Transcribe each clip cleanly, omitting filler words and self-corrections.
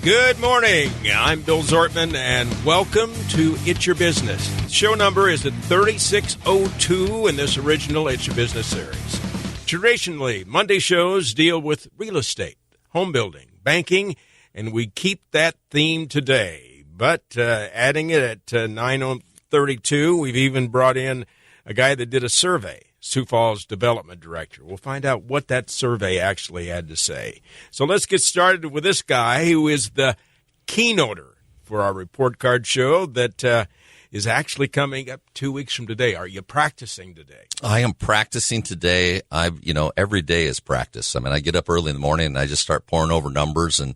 Good morning. I'm Bill Zortman, and welcome to It's Your Business. Show number is at 3602 in this original It's Your Business series. Traditionally, Monday shows deal with real estate, home building, banking, and we keep that theme today. But adding it at 9:32, we've even brought in a guy that did a survey, Sioux Falls Development Director. We'll find out what that survey actually had to say. So let's get started with this guy who is the keynoter for our report card show that is actually coming up 2 weeks from today. Are you practicing today? I am practicing today. Every day is practice. I mean, I get up early in the morning and I just start pouring over numbers, and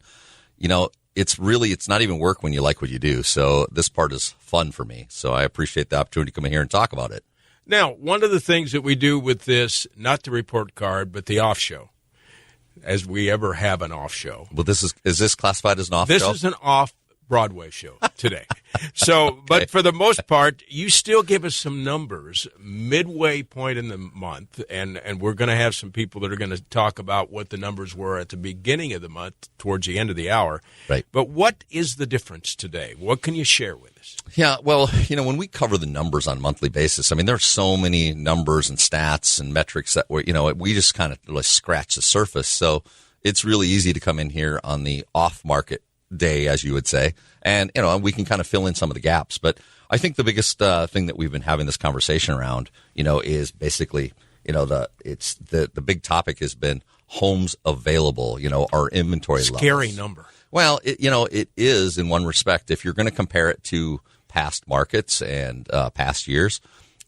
it's not even work when you like what you do. So this part is fun for me. So I appreciate the opportunity to come in here and talk about it. Now, one of the things that we do with this, not the report card, but the off show, as we ever have an off show. Well, is this classified as an off show? This is an off Broadway show today. But for the most part, you still give us some numbers midway point in the month, and we're going to have some people that are going to talk about what the numbers were at the beginning of the month towards the end of the hour. Right. But what is the difference today? What can you share with us? Yeah, well, when we cover the numbers on a monthly basis, I mean, there's so many numbers and stats and metrics that we just kind of scratch the surface. So it's really easy to come in here on the off-market day, as you would say, and we can kind of fill in some of the gaps. But I think the biggest thing that we've been having this conversation around, is basically, the big topic has been homes available. Our inventory levels. Scary number. Well, it is in one respect. If you're going to compare it to past markets and past years,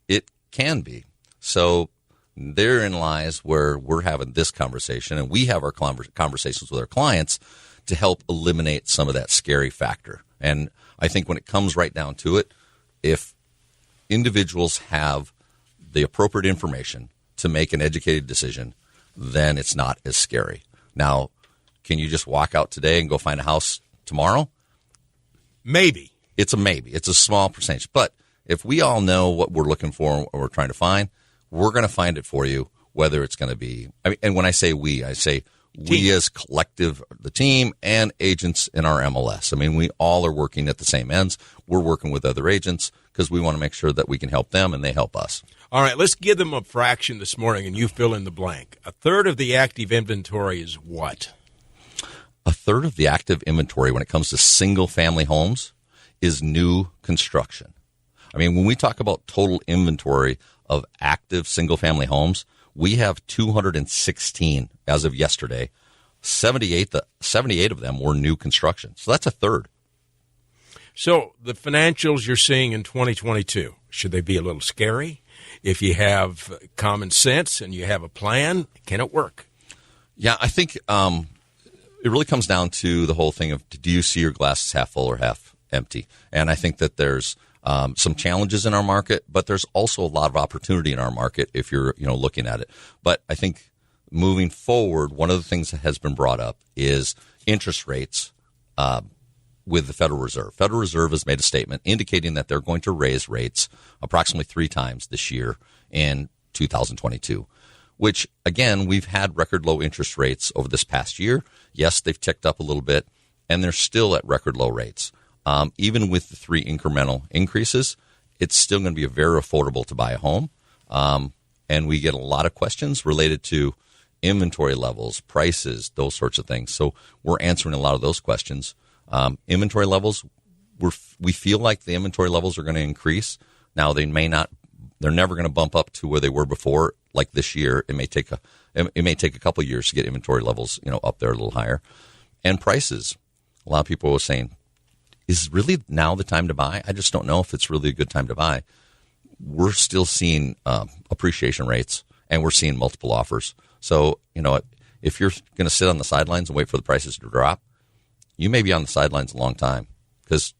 it can be. So therein lies where we're having this conversation, and we have our conversations with our clients to help eliminate some of that scary factor. And I think when it comes right down to it, if individuals have the appropriate information to make an educated decision, then it's not as scary. Now, can you just walk out today and go find a house tomorrow? Maybe. It's a maybe. It's a small percentage. But if we all know what we're looking for and what we're trying to find, we're going to find it for you, whether it's going to be – and when I say we, I say – we as collective, the team and agents in our MLS. I mean, we all are working at the same ends. We're working with other agents because we want to make sure that we can help them and they help us. All right, let's give them a fraction this morning, and you fill in the blank. A third of the active inventory is what? A third of the active inventory when it comes to single-family homes is new construction. I mean, when we talk about total inventory of active single-family homes, we have 216 as of yesterday. 78 of them were new construction. So that's a third. So the financials you're seeing in 2022, should they be a little scary? If you have common sense and you have a plan, can it work? Yeah, I think it really comes down to the whole thing of, do you see your glasses half full or half empty? And I think that there's some challenges in our market, but there's also a lot of opportunity in our market if you're looking at it. But I think moving forward, one of the things that has been brought up is interest rates with the Federal Reserve. Federal Reserve has made a statement indicating that they're going to raise rates approximately 3 times this year in 2022, which, again, we've had record low interest rates over this past year. Yes, they've ticked up a little bit, and they're still at record low rates. Even with the 3 incremental increases, it's still going to be very affordable to buy a home. And we get a lot of questions related to inventory levels, prices, those sorts of things. So we're answering a lot of those questions. Inventory levels, we feel like the inventory levels are going to increase. Now, they're never going to bump up to where they were before, like this year. It may take a couple of years to get inventory levels, up there a little higher. And prices, a lot of people were saying, is really now the time to buy? I just don't know if it's really a good time to buy. We're still seeing appreciation rates, and we're seeing multiple offers. So, if you're going to sit on the sidelines and wait for the prices to drop, you may be on the sidelines a long time. Because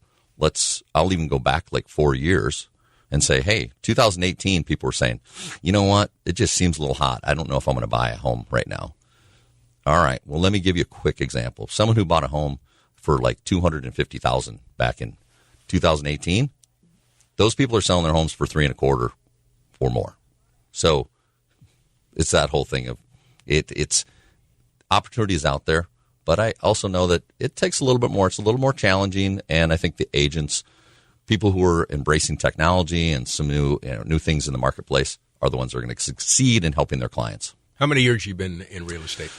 I'll even go back like 4 years and say, hey, 2018, people were saying, you know what? It just seems a little hot. I don't know if I'm going to buy a home right now. All right. Well, let me give you a quick example. Someone who bought a home for like $250,000 back in 2018, those people are selling their homes for $325,000 or more. So it's that whole thing of it's opportunities out there, But I also know that it takes a little bit more. It's a little more challenging, and I think the agents, people who are embracing technology and some new things in the marketplace, are the ones that are going to succeed in helping their clients. How many years have you been in real estate?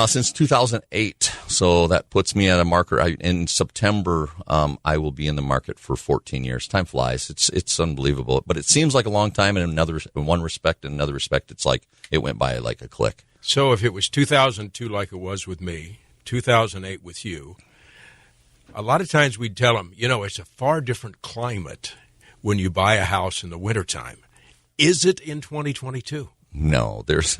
Since 2008. So that puts me at a marker. In September, I will be in the market for 14 years. Time flies. It's unbelievable. But it seems like a long time in one respect. In another respect, it's like it went by like a click. So if it was 2002 like it was with me, 2008 with you, a lot of times we'd tell them, it's a far different climate when you buy a house in the wintertime. Is it in 2022? No, there's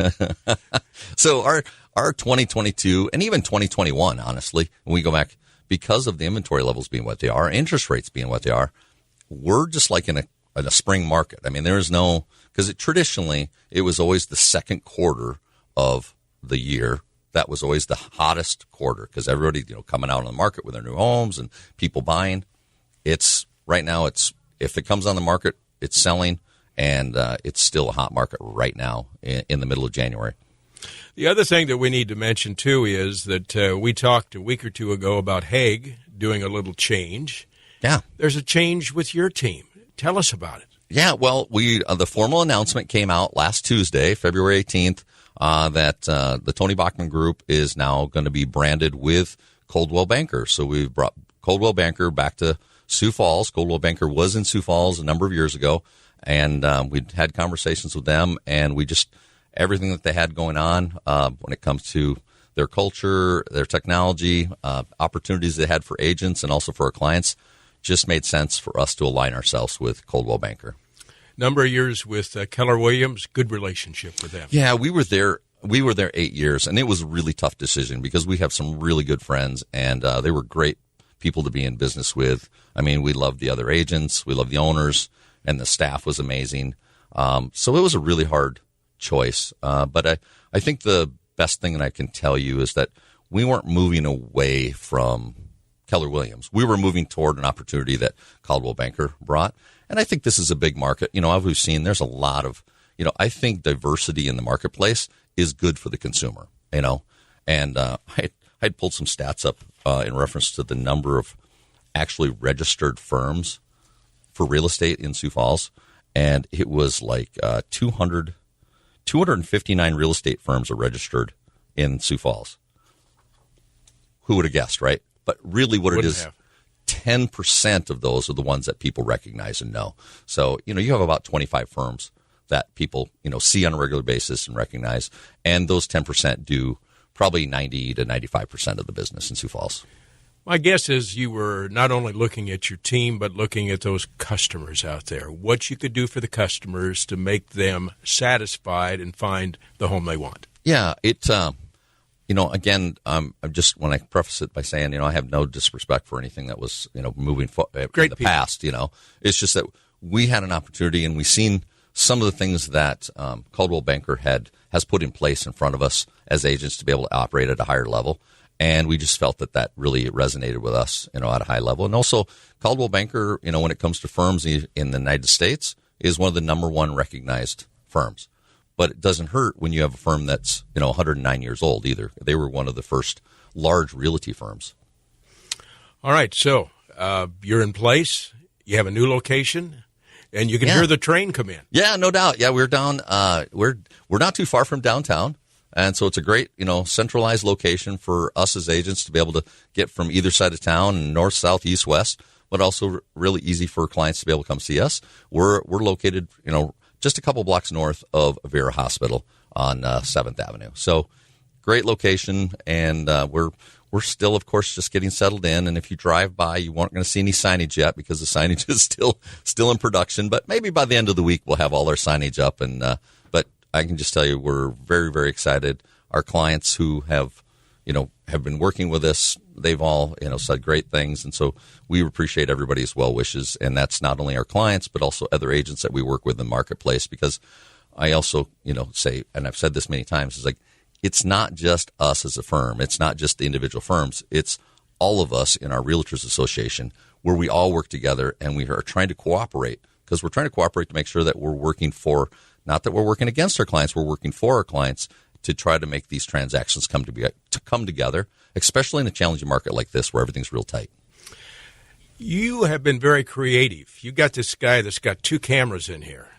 so our 2022 and even 2021, honestly, when we go back, because of the inventory levels being what they are, interest rates being what they are, we're just like in a spring market. I mean, there's no, because traditionally it was always the second quarter of the year. That was always the hottest quarter because everybody, coming out on the market with their new homes and people buying. It's right now. If it comes on the market, it's selling. And it's still a hot market right now in the middle of January. The other thing that we need to mention, too, is that we talked a week or two ago about Hague doing a little change. Yeah. There's a change with your team. Tell us about it. Yeah, well, the formal announcement came out last Tuesday, February 18th, that the Tony Bachman Group is now going to be branded with Coldwell Banker. So we've brought Coldwell Banker back to Sioux Falls. Coldwell Banker was in Sioux Falls a number of years ago. And we'd had conversations with them, and everything that they had going on when it comes to their culture, their technology, opportunities they had for agents and also for our clients, just made sense for us to align ourselves with Coldwell Banker. Number of years with Keller Williams, good relationship with them. Yeah, we were there 8 years, and it was a really tough decision because we have some really good friends, and they were great people to be in business with. I mean, we loved the other agents, we loved the owners, and the staff was amazing. So it was a really hard choice. But I think the best thing that I can tell you is that we weren't moving away from Keller Williams. We were moving toward an opportunity that Coldwell Banker brought. And I think this is a big market. As we've seen, there's a lot of, I think diversity in the marketplace is good for the consumer, And I'd pulled some stats up in reference to the number of actually registered firms for real estate in Sioux Falls, and it was like 259 real estate firms are registered in Sioux Falls. Who would have guessed, right? But really what Wouldn't it is, have. 10% of those are the ones that people recognize and know. So, you have about 25 firms that people, see on a regular basis and recognize, and those 10% do probably 90 to 95% of the business in Sioux Falls. My guess is you were not only looking at your team, but looking at those customers out there, what you could do for the customers to make them satisfied and find the home they want. Yeah, again, just when I preface it by saying, I have no disrespect for anything that was, moving in the past, It's just that we had an opportunity and we've seen some of the things that Coldwell Banker has put in place in front of us as agents to be able to operate at a higher level. And we just felt that really resonated with us, at a high level. And also, Coldwell Banker, when it comes to firms in the United States, is one of the number one recognized firms. But it doesn't hurt when you have a firm that's, 109 years old either. They were one of the first large realty firms. All right, so you're in place. You have a new location, and you can hear the train come in. Yeah, no doubt. Yeah, we're down. We're not too far from downtown. And so it's a great, centralized location for us as agents to be able to get from either side of town, north, south, east, west, but also really easy for clients to be able to come see us. We're located, just a couple blocks north of Vera Hospital on 7th Avenue. So great location, and we're still, of course, just getting settled in. And if you drive by, you aren't going to see any signage yet because the signage is still in production. But maybe by the end of the week, we'll have all our signage up. And I can just tell you we're very, very excited. Our clients who have been working with us, they've all, said great things. And so we appreciate everybody's well wishes. And that's not only our clients, but also other agents that we work with in the marketplace. Because I also, say, and I've said this many times, is like, it's not just us as a firm. It's not just the individual firms. It's all of us in our Realtors Association where we all work together and we are trying to cooperate, because we're trying to cooperate to make sure that we're working for, not that we're working against our clients, we're working for our clients to try to make these transactions come together, especially in a challenging market like this where everything's real tight. You have been very creative. You got this guy that's got 2 cameras in here,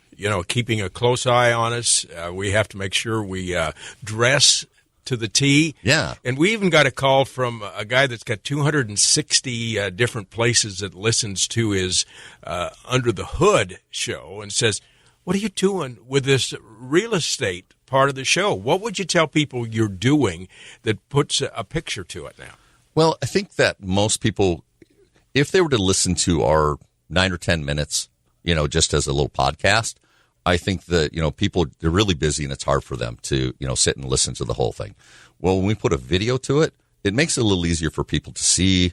keeping a close eye on us. We have to make sure we dress to the T. Yeah. And we even got a call from a guy that's got 260 different places that listens to his Under the Hood show and says, what are you doing with this real estate part of the show? What would you tell people you're doing that puts a picture to it now? Well, I think that most people, if they were to listen to our 9 or 10 minutes, just as a little podcast, I think that, people, they're really busy and it's hard for them to, sit and listen to the whole thing. Well, when we put a video to it, it makes it a little easier for people to see.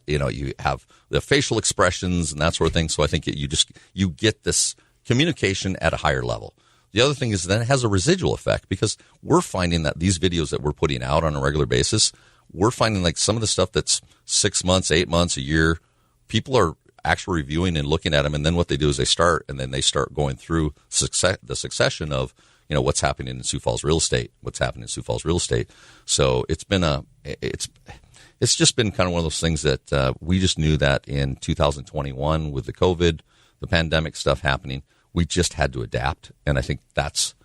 You have the facial expressions and that sort of thing. So I think you get this communication at a higher level. The other thing is then it has a residual effect because we're finding that these videos that we're putting out on a regular basis, we're finding like some of the stuff that's 6 months, 8 months, a year, people are actually reviewing and looking at them. And then what they do is they start going through the succession of, what's happening in Sioux Falls real estate, So it's just been kind of one of those things that we just knew that in 2021 with the COVID, the pandemic stuff happening, we just had to adapt. And I think that's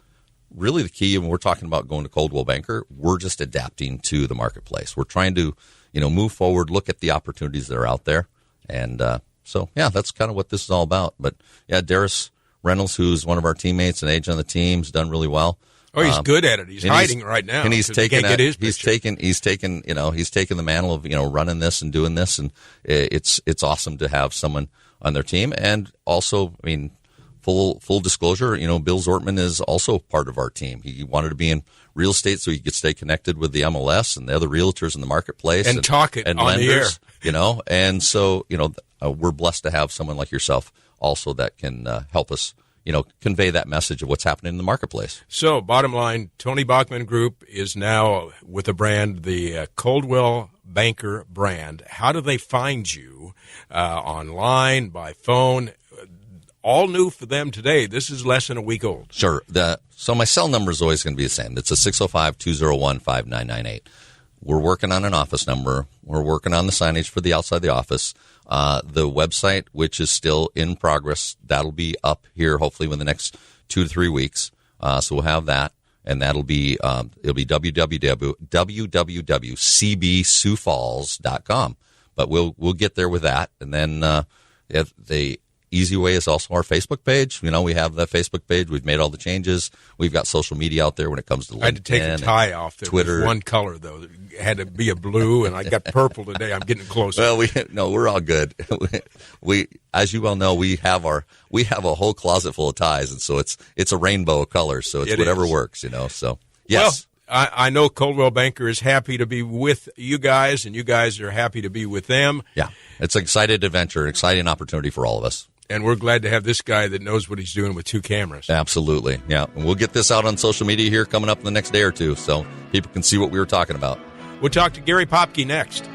really the key. When we're talking about going to Coldwell Banker, we're just adapting to the marketplace. We're trying to, move forward, look at the opportunities that are out there. And so, yeah, that's kind of what this is all about. But, yeah, Darius Reynolds, who's one of our teammates and agent on the team, has done really well. Oh, he's good at it. He's hiding right now. And he's taken the mantle of, running this and doing this. And it's awesome to have someone on their team. And also, full disclosure, Bill Zortman is also part of our team. He wanted to be in real estate so he could stay connected with the MLS and the other realtors in the marketplace and talk it and on lenders, the air. And so, we're blessed to have someone like yourself also that can help us, convey that message of what's happening in the marketplace. So, bottom line, Tony Bachman Group is now with a brand, the Coldwell Banker brand. How do they find you? Online, by phone? All new for them today. This is less than a week old. Sure. So my cell number is always going to be the same. It's a 605-201-5998. We're working on an office number. We're working on the signage for the outside the office. The website, which is still in progress, that'll be up here hopefully within the next 2 to 3 weeks. So we'll have that, and that'll be it'll be www.cbsiouxfalls.com. But we'll get there with that, and then the easy way is also our Facebook page. We have that Facebook page. We've made all the changes. We've got social media out there when it comes to LinkedIn. I had to take the tie off. There Twitter. was one color, though. It had to be a blue, and I got purple today. I'm getting closer. Well, we're all good. We, as you well know, we have a whole closet full of ties, and so it's a rainbow of colors. So it's whatever works, So yes. Well, I know Coldwell Banker is happy to be with you guys, and you guys are happy to be with them. Yeah, it's an exciting adventure, an exciting opportunity for all of us. And we're glad to have this guy that knows what he's doing with 2 cameras. Absolutely. Yeah. And we'll get this out on social media here coming up in the next day or two so people can see what we were talking about. We'll talk to Gary Popke next.